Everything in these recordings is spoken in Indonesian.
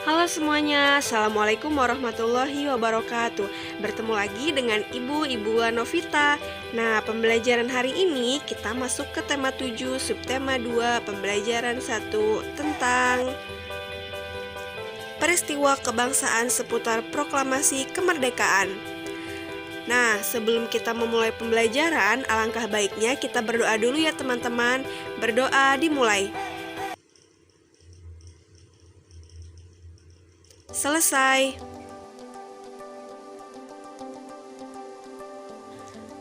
Halo semuanya, Assalamualaikum warahmatullahi wabarakatuh. Bertemu lagi dengan Ibu Novita. Nah, pembelajaran hari ini kita masuk ke tema 7, subtema 2, pembelajaran 1 tentang peristiwa kebangsaan seputar proklamasi kemerdekaan. Nah, sebelum kita memulai pembelajaran, alangkah baiknya kita berdoa dulu ya teman-teman. Berdoa dimulai. Selesai.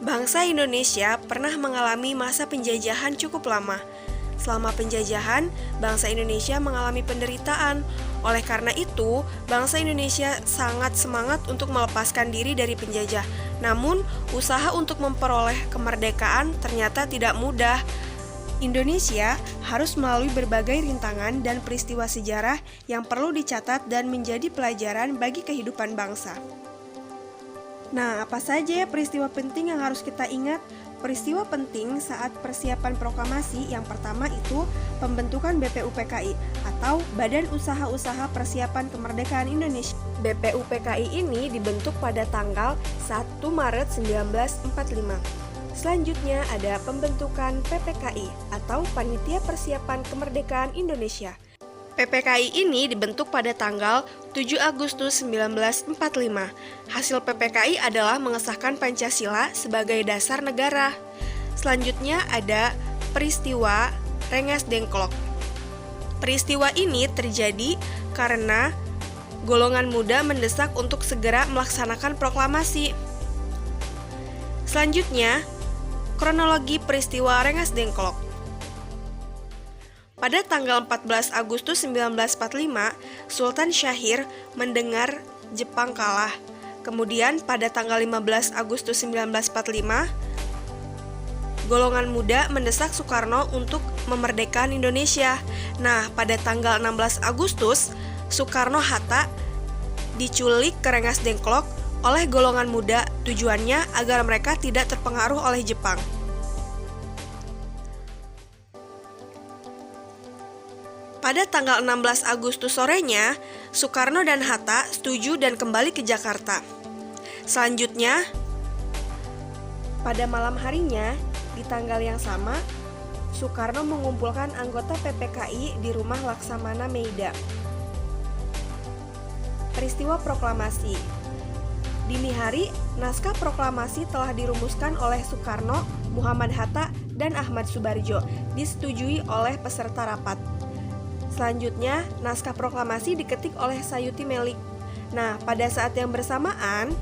Bangsa Indonesia pernah mengalami masa penjajahan cukup lama. Selama penjajahan, bangsa Indonesia mengalami penderitaan. Oleh karena itu, bangsa Indonesia sangat semangat untuk melepaskan diri dari penjajah. Namun, usaha untuk memperoleh kemerdekaan ternyata tidak mudah. Indonesia harus melalui berbagai rintangan dan peristiwa sejarah yang perlu dicatat dan menjadi pelajaran bagi kehidupan bangsa. Nah, apa saja ya peristiwa penting yang harus kita ingat? Peristiwa penting saat persiapan proklamasi yang pertama itu pembentukan BPUPKI atau Badan Usaha-Usaha Persiapan Kemerdekaan Indonesia. BPUPKI ini dibentuk pada tanggal 1 Maret 1945. Selanjutnya ada pembentukan PPKI atau Panitia Persiapan Kemerdekaan Indonesia. PPKI ini dibentuk pada tanggal 7 Agustus 1945. Hasil PPKI adalah mengesahkan Pancasila sebagai dasar negara. Selanjutnya ada peristiwa Rengas Dengklok. Peristiwa ini terjadi karena golongan muda mendesak untuk segera melaksanakan proklamasi. Selanjutnya, kronologi peristiwa Rengas Dengklok. Pada tanggal 14 Agustus 1945, Sultan Syahrir mendengar Jepang kalah. Kemudian pada tanggal 15 Agustus 1945, golongan muda mendesak Soekarno untuk memerdekakan Indonesia. Nah, pada tanggal 16 Agustus, Soekarno-Hatta diculik ke Rengas Dengklok oleh golongan muda, tujuannya agar mereka tidak terpengaruh oleh Jepang. Pada tanggal 16 Agustus sorenya, Soekarno dan Hatta setuju dan kembali ke Jakarta. Selanjutnya, pada malam harinya, di tanggal yang sama, Soekarno mengumpulkan anggota PPKI di rumah Laksamana Meida. Peristiwa proklamasi. Dini hari, naskah proklamasi telah dirumuskan oleh Soekarno, Muhammad Hatta, dan Ahmad Subarjo, disetujui oleh peserta rapat. Selanjutnya, naskah proklamasi diketik oleh Sayuti Melik. Nah, pada saat yang bersamaan,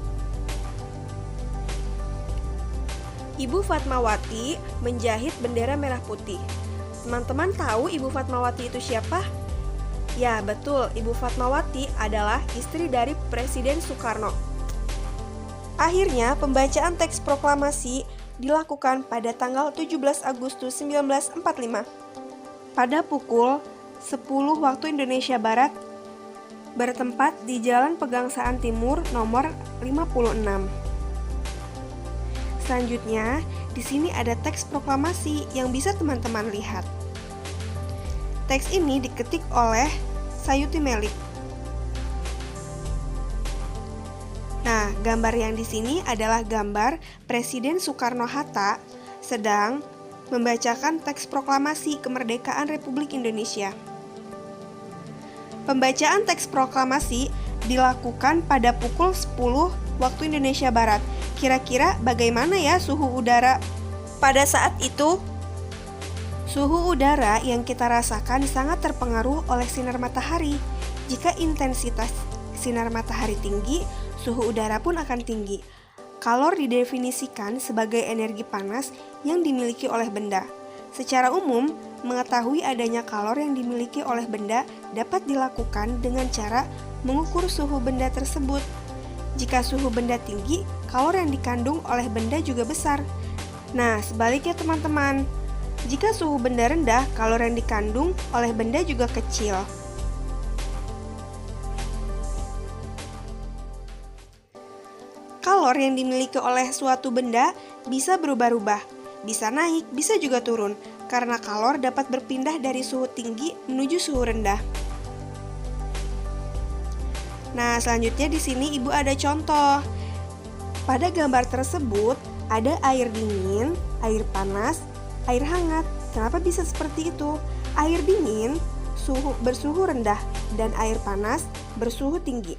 Ibu Fatmawati menjahit bendera merah putih. Teman-teman tahu Ibu Fatmawati itu siapa? Ya, betul, Ibu Fatmawati adalah istri dari Presiden Soekarno. Akhirnya, pembacaan teks proklamasi dilakukan pada tanggal 17 Agustus 1945. Pada pukul 10 waktu Indonesia Barat, bertempat di Jalan Pegangsaan Timur nomor 56. Selanjutnya, di sini ada teks proklamasi yang bisa teman-teman lihat. Teks ini diketik oleh Sayuti Melik. Nah, gambar yang di sini adalah gambar Presiden Soekarno-Hatta sedang membacakan teks proklamasi kemerdekaan Republik Indonesia. Pembacaan teks proklamasi dilakukan pada pukul 10 waktu Indonesia Barat. Kira-kira bagaimana ya suhu udara pada saat itu? Suhu udara yang kita rasakan sangat terpengaruh oleh sinar matahari. Jika intensitas sinar matahari tinggi, suhu udara pun akan tinggi. Kalor didefinisikan sebagai energi panas yang dimiliki oleh benda. Secara umum, mengetahui adanya kalor yang dimiliki oleh benda dapat dilakukan dengan cara mengukur suhu benda tersebut. Jika suhu benda tinggi, kalor yang dikandung oleh benda juga besar. Nah, sebaliknya teman-teman, jika suhu benda rendah, kalor yang dikandung oleh benda juga kecil. Kalor yang dimiliki oleh suatu benda bisa berubah-ubah, bisa naik, bisa juga turun, karena kalor dapat berpindah dari suhu tinggi menuju suhu rendah. Nah, selanjutnya di sini Ibu ada contoh. Pada gambar tersebut ada air dingin, air panas, air hangat. Kenapa bisa seperti itu? Air dingin bersuhu rendah dan air panas bersuhu tinggi.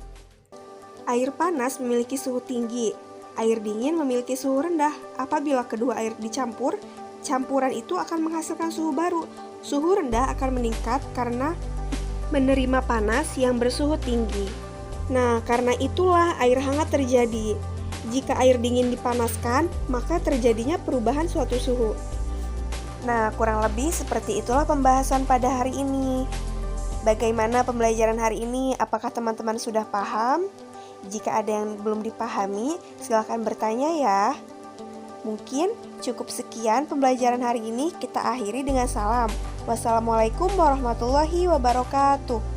Air panas memiliki suhu tinggi, air dingin memiliki suhu rendah. Apabila kedua air dicampur, campuran itu akan menghasilkan suhu baru. Suhu rendah akan meningkat karena menerima panas yang bersuhu tinggi. Nah, karena itulah air hangat terjadi. Jika air dingin dipanaskan, maka terjadinya perubahan suatu suhu. Nah, kurang lebih seperti itulah pembahasan pada hari ini. Bagaimana pembelajaran hari ini? Apakah teman-teman sudah paham? Jika ada yang belum dipahami, silakan bertanya ya. Mungkin cukup sekian pembelajaran hari ini, kita akhiri dengan salam. Wassalamualaikum warahmatullahi wabarakatuh.